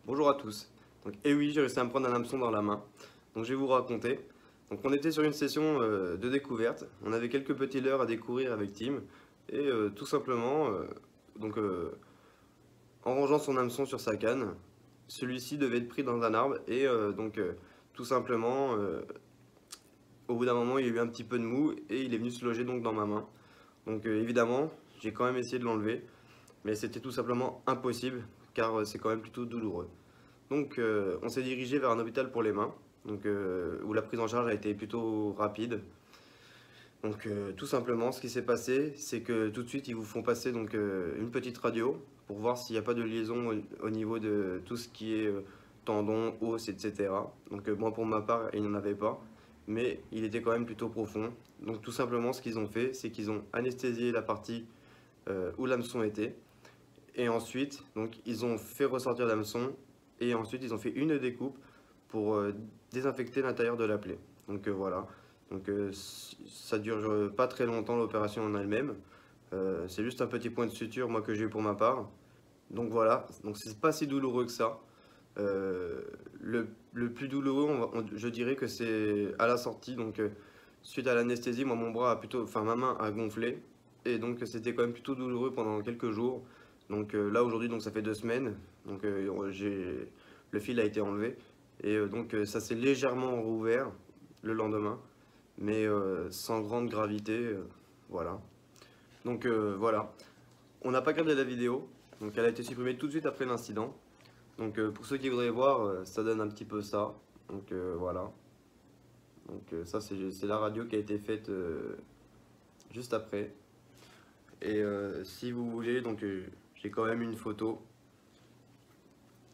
Bonjour à tous. Et oui, j'ai réussi à me prendre un hameçon dans la main. Donc je vais vous raconter. Donc on était sur une session de découverte. On avait quelques petits leurres à découvrir avec Tim. Et tout simplement, donc, en rangeant son hameçon sur sa canne, celui-ci devait être pris dans un arbre. Et tout simplement, au bout d'un moment, il y a eu un petit peu de mou et il est venu se loger donc dans ma main. Donc évidemment, j'ai quand même essayé de l'enlever. Mais c'était tout simplement impossible car c'est quand même plutôt douloureux. Donc on s'est dirigé vers un hôpital pour les mains, où la prise en charge a été plutôt rapide. Donc tout simplement, ce qui s'est passé, c'est que tout de suite, ils vous font passer une petite radio pour voir s'il n'y a pas de liaison au niveau de tout ce qui est tendons, os, etc. Donc moi, pour ma part, il n'y en avait pas, mais il était quand même plutôt profond. Donc tout simplement, ce qu'ils ont fait, c'est qu'ils ont anesthésié la partie où l'hameçon était, et ensuite, donc, ils ont fait ressortir l'hameçon et ensuite ils ont fait une découpe pour désinfecter l'intérieur de la plaie. Donc voilà. Donc ça dure pas très longtemps l'opération en elle-même. C'est juste un petit point de suture moi que j'ai eu pour ma part. Donc voilà. Donc c'est pas si douloureux que ça. Le plus douloureux, je dirais que c'est à la sortie. Donc suite à l'anesthésie, moi mon bras a plutôt, enfin ma main a gonflé et donc c'était quand même plutôt douloureux pendant quelques jours. Donc là aujourd'hui, donc ça fait 2 semaines. Donc le fil a été enlevé et ça s'est légèrement rouvert le lendemain, mais sans grande gravité. Voilà. Donc voilà. On n'a pas gardé la vidéo, donc elle a été supprimée tout de suite après l'incident. Donc pour ceux qui voudraient voir, ça donne un petit peu ça. Donc voilà. Donc ça c'est la radio qui a été faite juste après. Et si vous voulez, donc j'ai quand même une photo.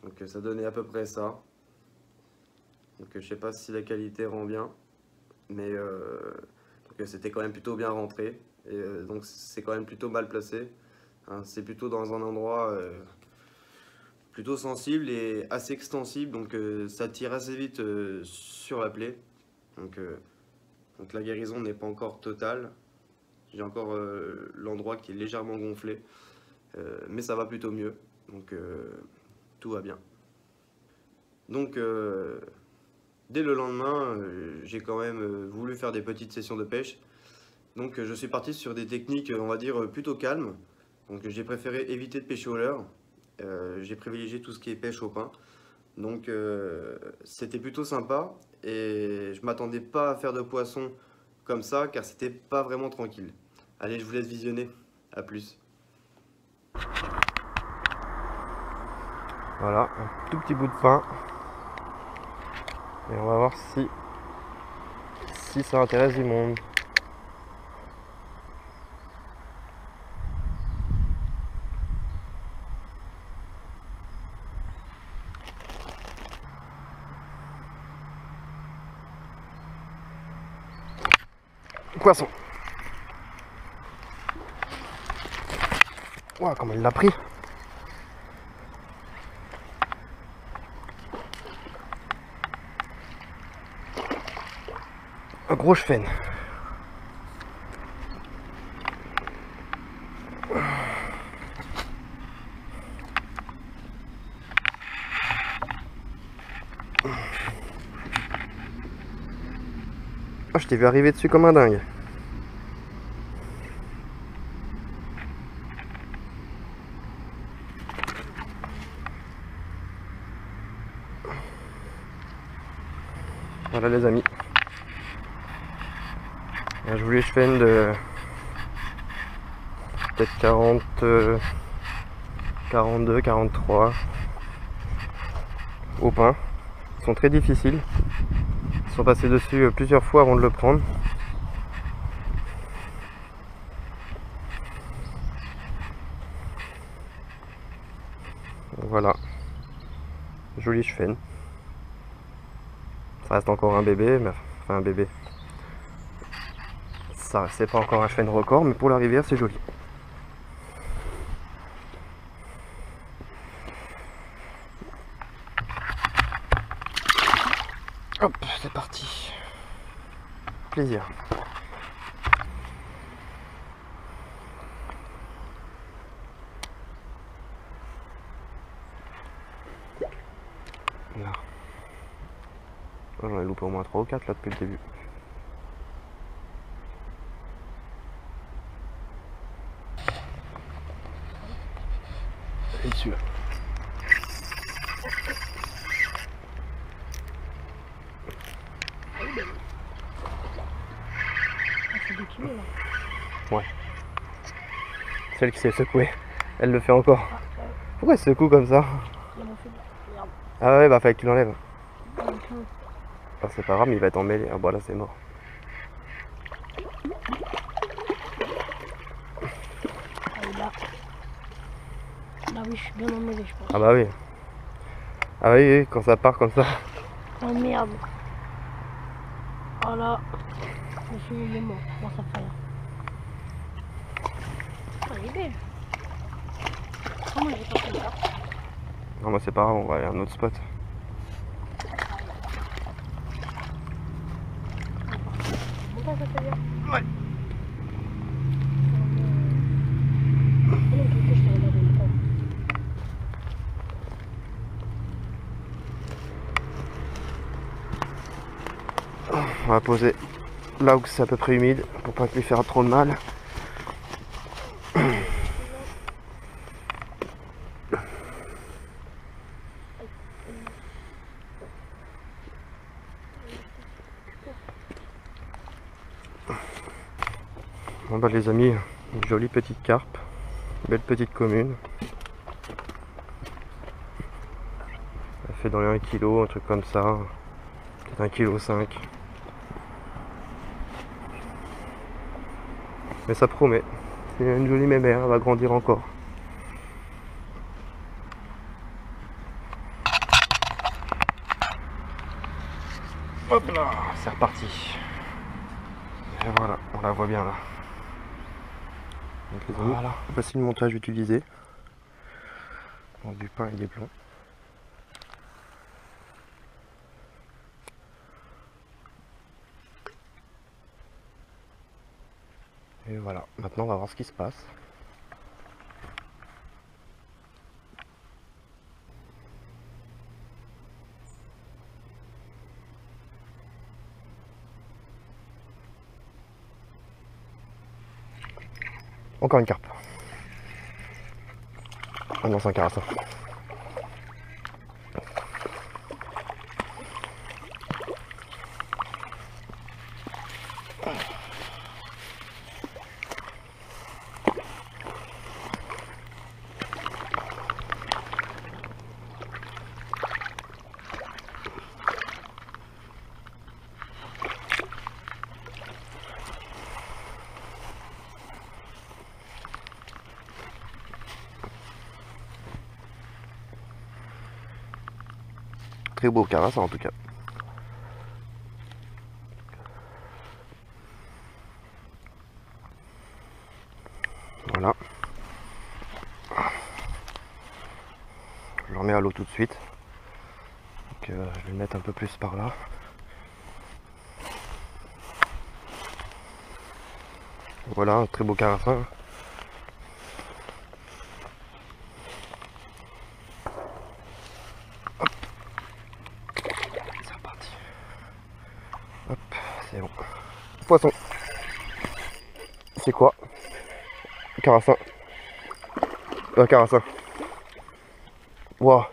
Donc ça donnait à peu près ça. Donc je sais pas si la qualité rend bien, mais c'était quand même plutôt bien rentré. Et donc c'est quand même plutôt mal placé. Hein, c'est plutôt dans un endroit plutôt sensible et assez extensible, donc ça tire assez vite sur la plaie. Donc, la guérison n'est pas encore totale. J'ai encore l'endroit qui est légèrement gonflé, mais ça va plutôt mieux. Donc tout va bien. Donc dès le lendemain, j'ai quand même voulu faire des petites sessions de pêche. Donc je suis parti sur des techniques, on va dire, plutôt calmes. Donc j'ai préféré éviter de pêcher au leurre. J'ai privilégié tout ce qui est pêche au pain. Donc c'était plutôt sympa et je m'attendais pas à faire de poisson comme ça car c'était pas vraiment tranquille. Allez, je vous laisse visionner. À plus. Voilà, un tout petit bout de pain. Et on va voir si ça intéresse du monde. Poisson. Ouah, comment il l'a pris. Un gros chefenne. Oh, je t'ai vu arriver dessus comme un dingue. Voilà les amis. Un joli chefenne de peut-être 40, 42, 43 au pain. Ils sont très difficiles. Ils sont passés dessus plusieurs fois avant de le prendre. Voilà. Joli chefenne. Ça reste encore un bébé, mais enfin un bébé. Ça, c'est pas encore un chefenne record, mais pour la rivière, c'est joli. Hop, c'est parti. Plaisir. Là. Oh, j'en ai loupé au moins 3 ou 4 là depuis le début. Et celui-là. Ouais. Celle qui s'est secouée, elle le fait encore. Pourquoi elle se secoue comme ça? Ah ouais, bah fallait que tu l'enlèves. Ah, c'est pas grave, mais il va être emmêlé. Ah bah là c'est mort. Là oui, je suis bien emmêlé, je pense. Ah bah oui. Ah oui, oui, quand ça part comme ça. Oh merde. Oh là. Je suis il est mort. Bon, ça fait rien. Oh, elle est belle. Comment j'ai pas fait ça? Non, moi c'est pas grave, on va aller à un autre spot. Montage, ça fait bien. Ouais. On va poser là où c'est à peu près humide pour pas lui faire trop de mal. Bon bah les amis, une jolie petite carpe, belle petite commune. Elle fait dans les 1 kg, un truc comme ça, peut-être 1,5 kg. Mais ça promet, c'est une jolie mémère, elle va grandir encore. Hop là, c'est reparti. Et voilà, on la voit bien là. Donc les amis, voilà. Voici le montage utilisé. Bon, du pain et des plombs. Et voilà, maintenant on va voir ce qui se passe. Encore une carpe. Ah non, c'est un carassin. Très beau carassin en tout cas. Voilà. Je le remets à l'eau tout de suite. Donc, je vais le mettre un peu plus par là. Voilà, un très beau carassin. Hop. C'est reparti. Hop, c'est bon. Poisson. C'est quoi? Carassin. Carassin. Waouh.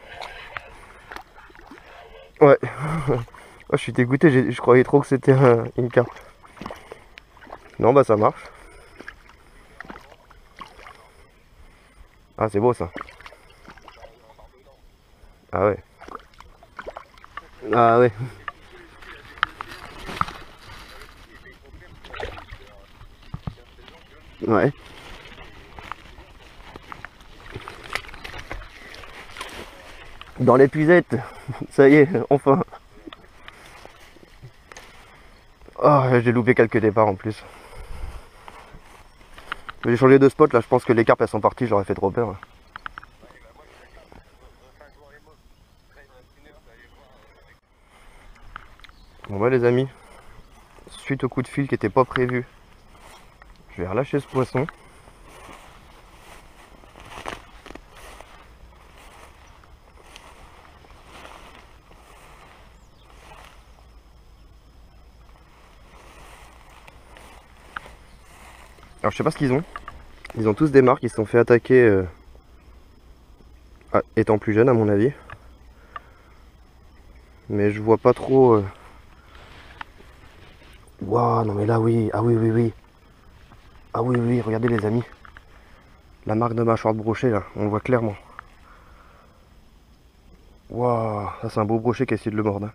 Ouais. Oh, je suis dégoûté, je croyais trop que c'était une carpe. Non, bah ça marche. Ah, c'est beau ça. Ah ouais. Ah ouais. Ouais. Dans l'épuisette. Ça y est, enfin. Oh, j'ai loupé quelques départs en plus. J'ai changé de spot là, je pense que les carpes elles sont parties, j'aurais fait trop peur. Bon bah les amis, suite au coup de fil qui n'était pas prévu, je vais relâcher ce poisson. Alors je sais pas ce qu'ils ont. Ils ont tous des marques, ils se sont fait attaquer étant plus jeunes à mon avis. Mais je vois pas trop... Waouh, non mais là oui, ah oui, oui, oui. Ah oui, oui, regardez les amis. La marque de mâchoire de brochet là, on le voit clairement. Waouh, ça c'est un beau brochet qui a essayé de le mordre. Hein.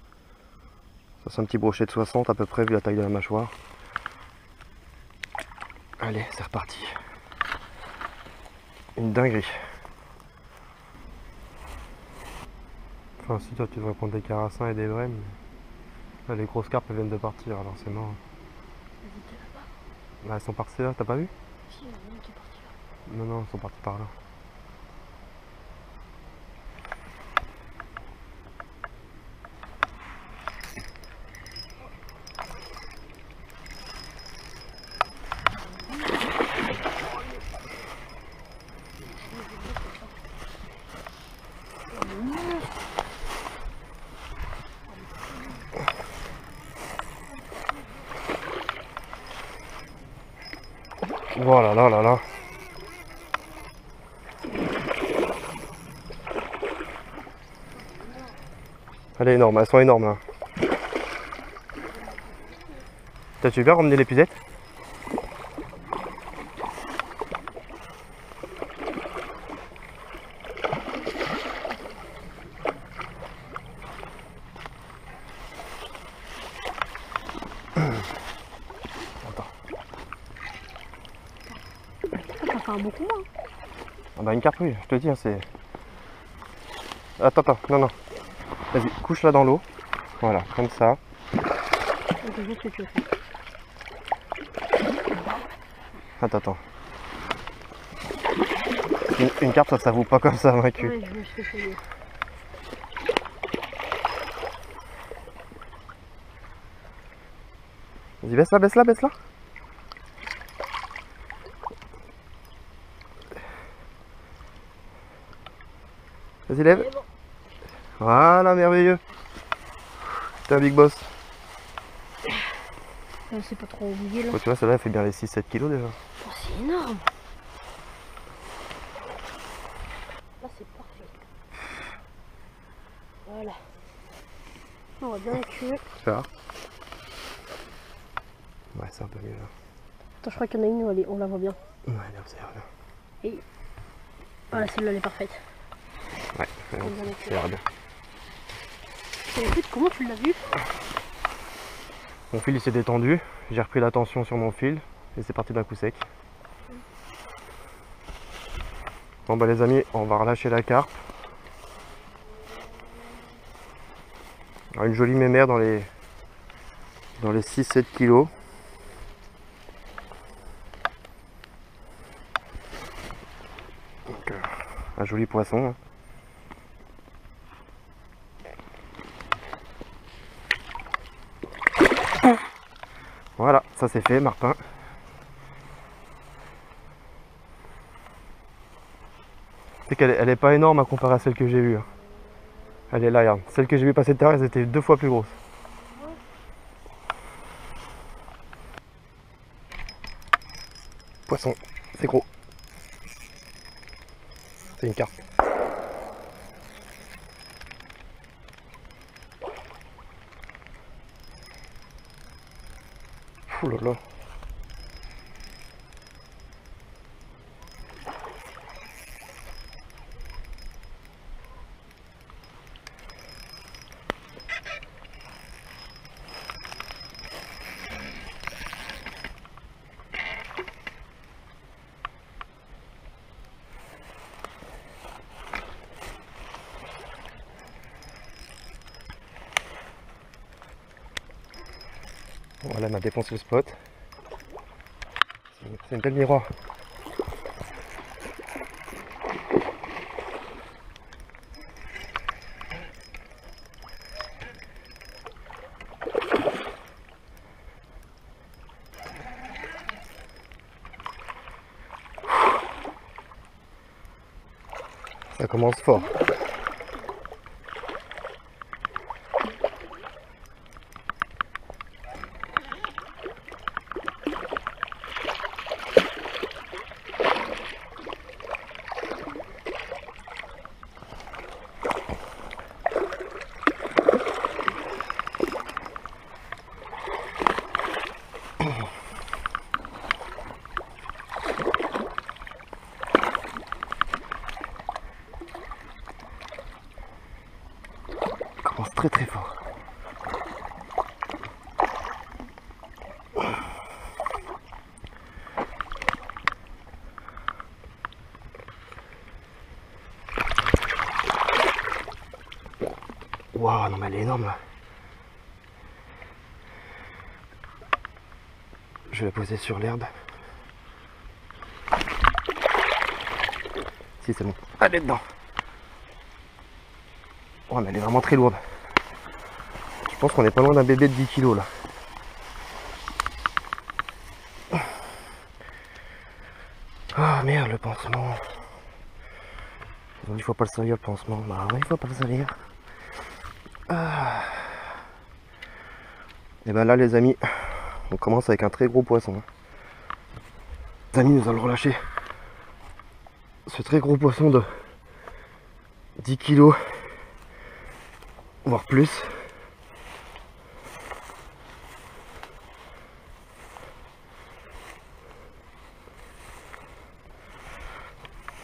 Ça c'est un petit brochet de 60 à peu près vu la taille de la mâchoire. Allez, c'est reparti. Une dinguerie. Enfin si toi tu devrais prendre des carassins et des vrais, mais... Là, les grosses carpes elles viennent de partir alors c'est mort. Là elles sont parties là, t'as pas vu? Si, il y en a une qui est partie là. Non, non, elles sont parties par là. Oh là là là là. Elle est énorme, elles sont énormes là. Tu veux bien ramener l'épuisette? Ça fait un bon combat. Ah bah une carpe oui, je te dis, hein, c'est... Attends, attends, non, non. Vas-y, couche-la dans l'eau. Voilà, comme ça. Donc, je vois ce que tu veux faire. Attends, attends. Une carpe, ça s'avoue pas comme ça, ma cul. Ouais, je vois ce que tu veux dire. Vas-y, baisse-la, baisse-la, baisse-la. Vas-y, lève. C'est bon. Voilà, merveilleux. T'es un big boss. C'est pas trop oublié là. Oh, tu vois, celle-là, elle fait bien les 6-7 kilos déjà. Oh, c'est énorme. Là, c'est parfait. Voilà. On va bien la tuer. Ça. Ouais, c'est un peu mieux là. Attends, je crois qu'il y en a une, on la voit bien. Ouais, là, c'est bien. Et voilà, celle-là, elle est parfaite. Ouais, On va bien la tuer. regarde. Et écoute, comment tu l'as vu? Mon fil il s'est détendu, j'ai repris la tension sur mon fil et c'est parti d'un coup sec. Bon bah les amis, on va relâcher la carpe. Alors, une jolie mémère dans les 6-7 kilos. Donc, un joli poisson. Hein. Voilà, ça c'est fait, Martin. C'est qu'elle elle est pas énorme à comparer à celle que j'ai eue. Hein. Elle est là, regarde. Celle que j'ai vu passer de terre, elles étaient 2 fois plus grosses. Poisson, c'est gros. C'est une carpe. Ouh là là. Voilà, elle m'a défoncé le spot. C'est une belle miroir. Ça commence fort. commence très très fort. Waouh, non mais elle est énorme là. Je vais la poser sur l'herbe. Si, c'est bon. Allez dedans. Oh, mais elle est vraiment très lourde. Je pense qu'on est pas loin d'un bébé de 10 kg là. Ah merde, le pansement. Ils ont dit qu'il faut pas le salir le pansement. Bah ouais, il faut pas le salir. Ah. Et ben là les amis, on commence avec un très gros poisson. Les amis, nous allons relâcher ce très gros poisson de 10 kg, voire plus.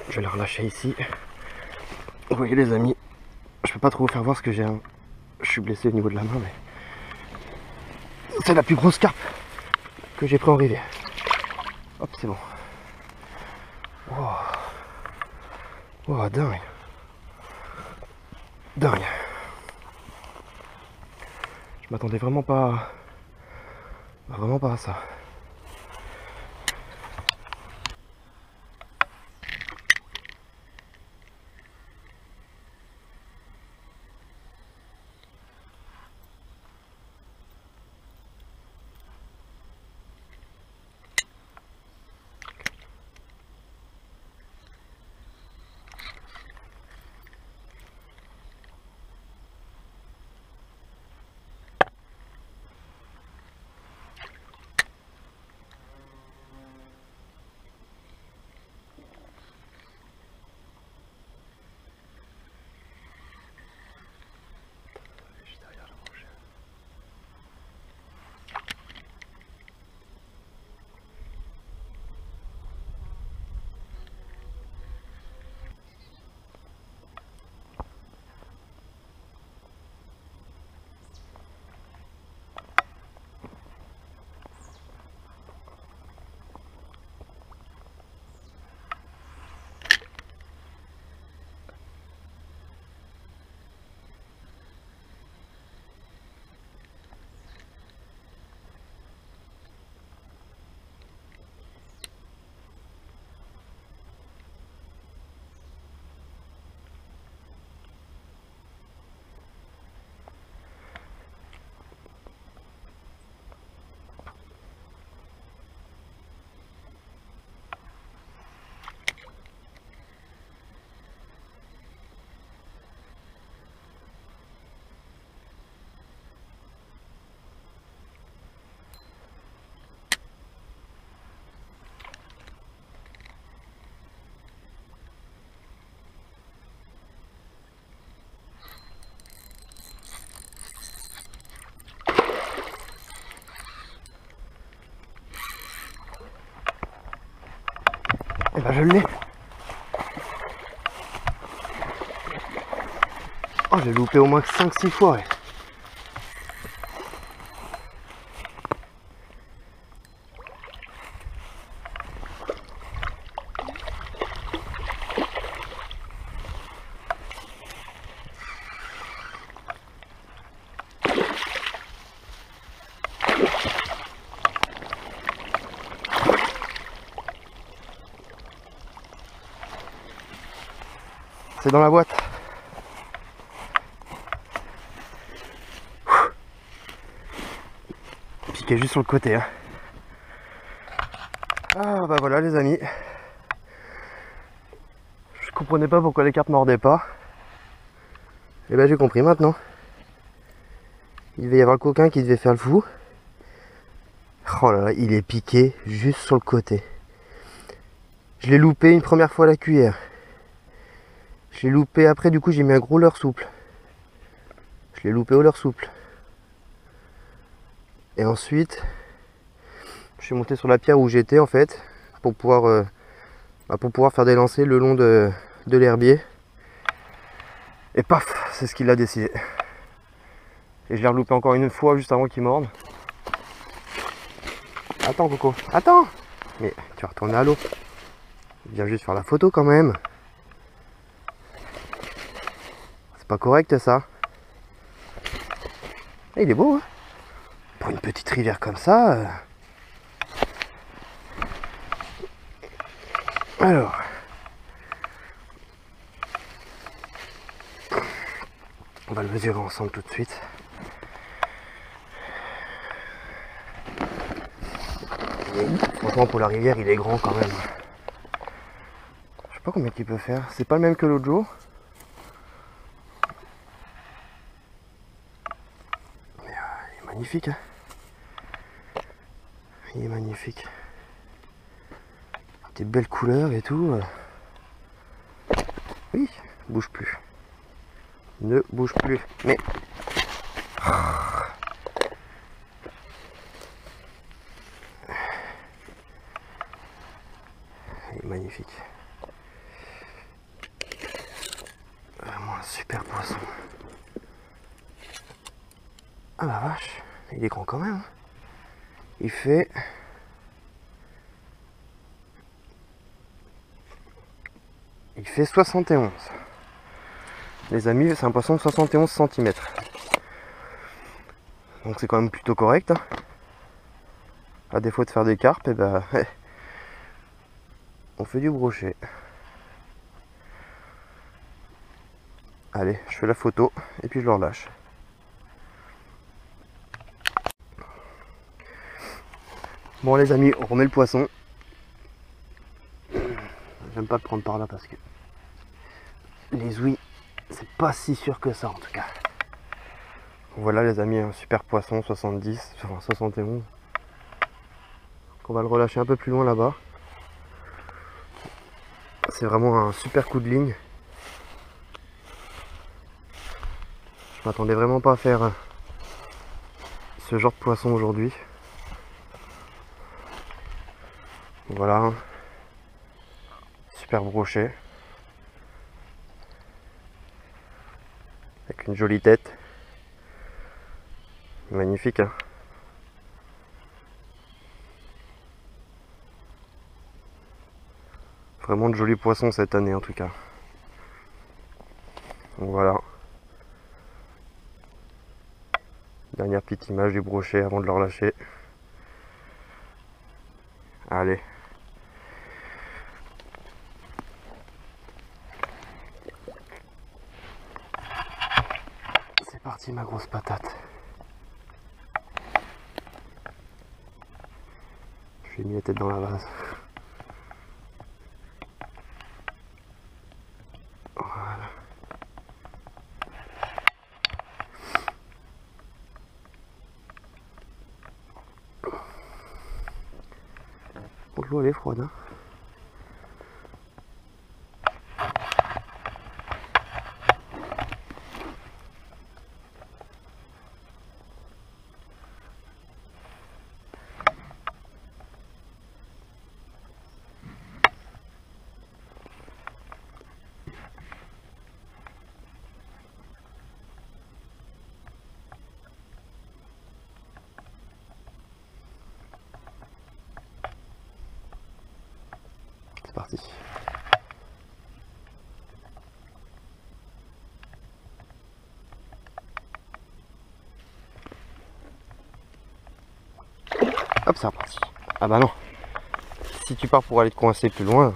Je vais la relâcher ici. Vous voyez les amis, je peux pas trop vous faire voir ce que j'ai. Je suis blessé au niveau de la main, mais c'est la plus grosse carpe que j'ai pris en rivière. Hop, c'est bon. Oh. Oh, dingue. Dingue. Je m'attendais vraiment pas à ça. Et ben je l'ai. Oh, j'ai loupé au moins 5-6 fois. Ouais. C'est dans la boîte. Piqué juste sur le côté. Hein. Ah bah voilà les amis. Je comprenais pas pourquoi les carpes mordaient pas. Et ben j'ai compris maintenant. Il devait y avoir le coquin qui devait faire le fou. Oh là là, il est piqué juste sur le côté. Je l'ai loupé une première fois à la cuillère. Je l'ai loupé après, du coup j'ai mis un gros leurre souple. Je l'ai loupé au leurre souple. Et ensuite, je suis monté sur la pierre où j'étais en fait, pour pouvoir faire des lancers le long de l'herbier. Et paf, c'est ce qu'il a décidé. Et je l'ai reloupé encore une fois juste avant qu'il morde. Attends Coco, attends! Mais tu vas retourner à l'eau. Viens juste faire la photo quand même. C'est pas correct ça. Et il est beau hein. Pour une petite rivière comme ça. Alors. On va le mesurer ensemble tout de suite. Franchement pour la rivière il est grand quand même. Je sais pas combien il peut faire. C'est pas le même que l'autre jour. Mais il est magnifique hein. Il est magnifique. Des belles couleurs et tout. Oui, bouge plus. Ne bouge plus. Mais il est magnifique. Vraiment un super poisson. Ah la vache, il est grand quand même. Il fait... Il fait 71. Les amis, c'est un poisson de 71 cm. Donc c'est quand même plutôt correct. Hein. À défaut de faire des carpes, et ben, on fait du brochet. Allez, je fais la photo et puis je le relâche. Bon les amis, on remet le poisson. J'aime pas le prendre par là parce que les ouïes, c'est pas si sûr que ça en tout cas. Voilà les amis, un super poisson 70, enfin 71. On va le relâcher un peu plus loin là-bas. C'est vraiment un super coup de ligne. Je m'attendais vraiment pas à faire ce genre de poisson aujourd'hui. Voilà. Super brochet. Avec une jolie tête. Magnifique hein. Vraiment de jolis poissons cette année en tout cas. Donc voilà. Dernière petite image du brochet avant de le relâcher. Allez. C'est parti ma grosse patate. J'ai mis la tête dans la vase. Voilà. Bon, l'eau elle est froide hein. C'est parti. Hop, c'est reparti. Ah bah non. Si tu pars pour aller te coincer plus loin.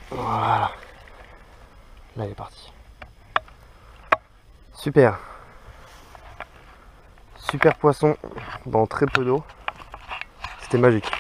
Voilà. Là il est parti. Super. Super poisson dans très peu d'eau. C'était magique.